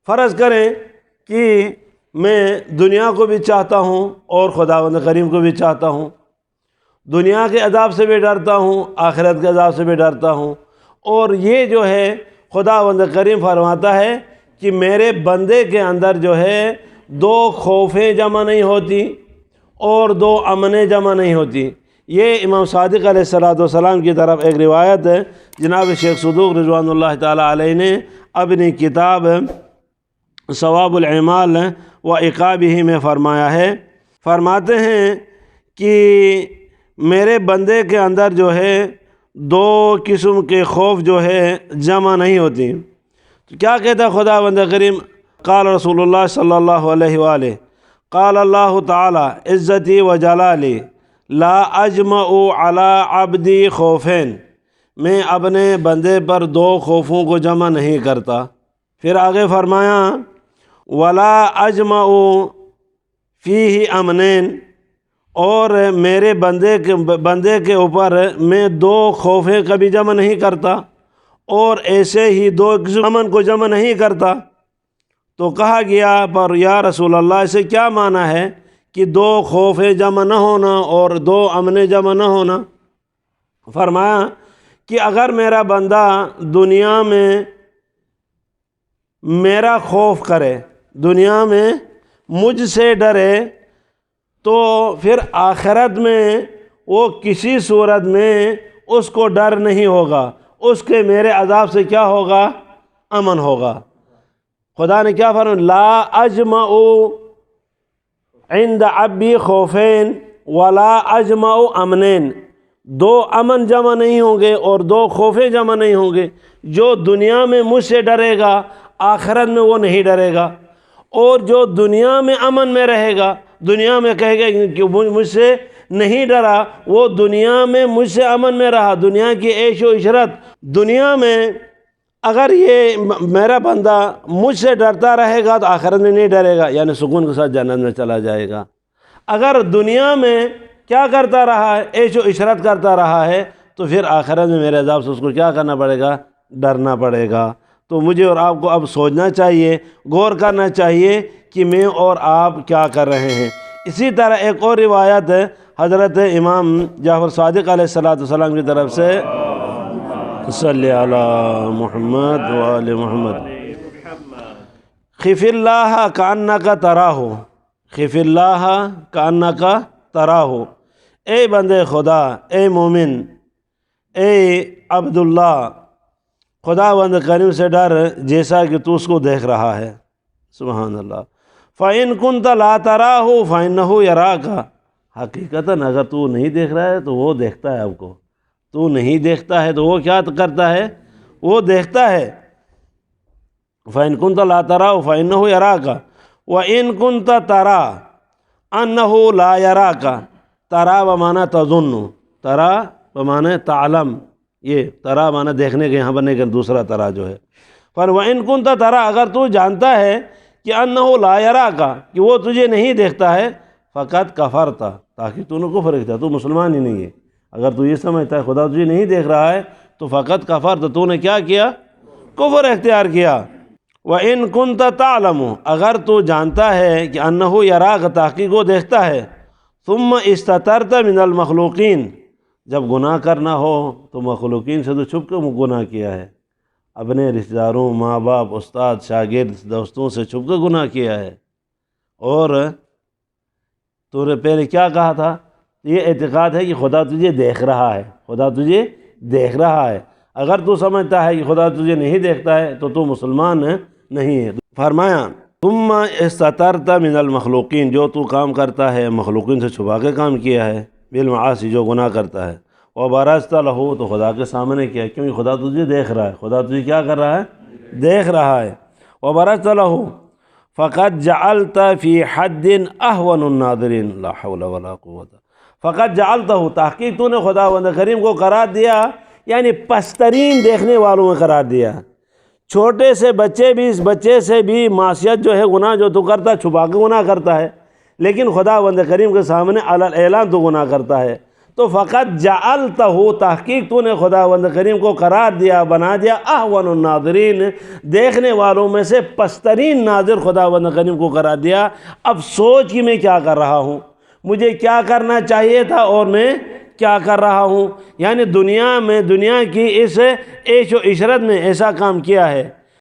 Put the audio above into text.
فرض کریں کہ میں دنیا کو بھی چاہتا ہوں اور خداوند کریم کو بھی چاہتا ہوں، دنیا کے عذاب سے بھی ڈرتا ہوں، آخرت کے عذاب سے بھی ڈرتا ہوں، اور یہ جو ہے خداوند کریم فرماتا ہے کہ میرے بندے کے اندر جو ہے دو خوفیں جمع نہیں ہوتی اور دو امنیں جمع نہیں ہوتی۔ یہ امام صادق علیہ السلام کی طرف ایک روایت ہے، جناب شیخ صدوق رضوان اللہ تعالیٰ علیہ نے اپنی کتاب ثواب العمال و عقابہ میں فرمایا ہے۔ فرماتے ہیں کہ میرے بندے کے اندر جو ہے دو قسم کے خوف جو ہے جمع نہیں ہوتی۔ تو کیا کہتا خداوند کریم؟ قال رسول اللہ صلی اللہ علیہ وآلہ، قال اللہ تعالی عزتی و جلالی لا اجمع علی عبدی خوفین، میں اپنے بندے پر دو خوفوں کو جمع نہیں کرتا۔ پھر آگے فرمایا ولا اجمع فیہ امنین، اور میرے بندے کے اوپر میں دو خوفیں کبھی جمع نہیں کرتا اور ایسے ہی دو امن کو جمع نہیں کرتا۔ تو کہا گیا پر یا رسول اللہ اسے کیا معنی ہے کہ دو خوفیں جمع نہ ہونا اور دو امن جمع نہ ہونا؟ فرمایا کہ اگر میرا بندہ دنیا میں میرا خوف کرے، دنیا میں مجھ سے ڈرے، تو پھر آخرت میں وہ کسی صورت میں اس کو ڈر نہیں ہوگا، اس کے میرے عذاب سے کیا ہوگا؟ امن ہوگا۔ خدا نے کیا فرمایا؟ لا اجمع عند عبدی خوفین ولا اجمع امنین، دو امن جمع نہیں ہوں گے اور دو خوفیں جمع نہیں ہوں گے۔ جو دنیا میں مجھ سے ڈرے گا آخرت میں وہ نہیں ڈرے گا، اور جو دنیا میں امن میں رہے گا، دنیا میں کہے گا کہ مجھ سے نہیں ڈرا، وہ دنیا میں مجھ سے امن میں رہا، دنیا کی عیش و عشرت۔ دنیا میں اگر یہ میرا بندہ مجھ سے ڈرتا رہے گا تو آخرت میں نہیں ڈرے گا، یعنی سکون کے ساتھ جنت میں چلا جائے گا۔ اگر دنیا میں کیا کرتا رہا ہے؟ عیش و عشرت کرتا رہا ہے، تو پھر آخرت میں میرے عذاب سے اس کو کیا کرنا پڑے گا؟ ڈرنا پڑے گا۔ تو مجھے اور آپ کو اب سوچنا چاہیے، غور کرنا چاہیے کہ میں اور آپ کیا کر رہے ہیں۔ اسی طرح ایک اور روایت ہے حضرت امام جعفر صادق علیہ السلام کی طرف سے، صلی علی محمد وآل محمد، خف اللہ کانک تراہ، خف اللہ کانک تراہ، اے بندے خدا، اے مومن، اے عبداللہ، خداوند کریم سے ڈر جیسا کہ تو اس کو دیکھ رہا ہے۔ سبحان اللہ۔ فَإِن كُنْتَ لَا تَرَاهُ فَإِنَّهُ يَرَاكَ، حقیقتاً اگر تو نہیں دیکھ رہا ہے تو وہ دیکھتا ہے آپ کو، تو نہیں دیکھتا ہے تو وہ کیا کرتا ہے؟ وہ دیکھتا ہے۔ فَإِن كُنْتَ لَا تَرَاهُ فَإِنَّهُ يَرَاكَ وَإِن كُنْتَ تَرَى أَنَّهُ لَا يَرَاكَ، ترا بمعنی تظن، ترا بمعنی تعلم، یہ ترا معنی دیکھنے کے یہاں پر نہیں کہ دوسرا ترا جو ہے۔ پر وَإِن كُنْتَ تَرَى، اگر تو جانتا ہے کہ أَنَّهُ لَا يَرَاكَ، کہ وہ تجھے نہیں دیکھتا ہے، فَقَدْ كَفَرْتَ، تاکہ تو نے کفر کیا، تو مسلمان ہی نہیں ہے۔ اگر تو یہ سمجھتا ہے خدا تجھے نہیں دیکھ رہا ہے تو فَقَدْ كَفَرْتَ، تو نے کیا کیا؟ کفر اختیار کیا۔ وَإِن كُنْتَ تَعْلَمُ، اگر تو جانتا ہے کہ أَنَّهُ يَرَاكَ، تحقیق وہ دیکھتا ہے، ثُمَّ اسْتَتَرْتَ مِنَ الْمَخْلُوقِينَ، جب گناہ کرنا ہو تو مخلوقین سے تو چھپ کے گناہ کیا ہے، اپنے رشتہ داروں، ماں باپ، استاد، شاگرد، دوستوں سے چھپ کے گناہ کیا ہے، اور تو نے پہلے کیا کہا تھا؟ یہ اعتقاد ہے کہ خدا تجھے دیکھ رہا ہے، خدا تجھے دیکھ رہا ہے۔ اگر تو سمجھتا ہے کہ خدا تجھے نہیں دیکھتا ہے تو مسلمان نہیں ہے۔ فرمایا ثم استترت من المخلوقین، جو تو کام کرتا ہے مخلوقین سے چھپا کے کام کیا ہے، بالمعاصی، جو گناہ کرتا ہے، وبرزت لہ، تو خدا کے سامنے کیا، کیونکہ خدا تجھے دیکھ رہا ہے، خدا تجھے کیا کر رہا ہے؟ دیکھ رہا ہے۔ وبرزت لہ فقد جعلت فی حد اہون الناظرین، لا حول ولا قوت، فقد جعلتہ، تحقیق تو نے خداوند کریم کو قرار دیا، یعنی پسترین دیکھنے والوں میں قرار دیا۔ چھوٹے سے بچے بھی، اس بچے سے بھی معصیت جو ہے، گناہ جو تو کرتا ہے چھپا کے گناہ کرتا ہے، لیکن خداوند کریم کے سامنے علی الاعلان تو گناہ کرتا ہے۔ تو فقط جعلتہ، تحقیق تو نے خداوند کریم کو قرار دیا، بنا دیا احون الناظرین، دیکھنے والوں میں سے پسترین ناظر خداوند کریم کو قرار دیا۔ اب سوچ کہ میں کیا کر رہا ہوں، مجھے کیا کرنا چاہیے تھا اور میں کیا کر رہا ہوں۔ یعنی دنیا میں، دنیا کی اس عیش و عشرت میں ایسا کام کیا ہے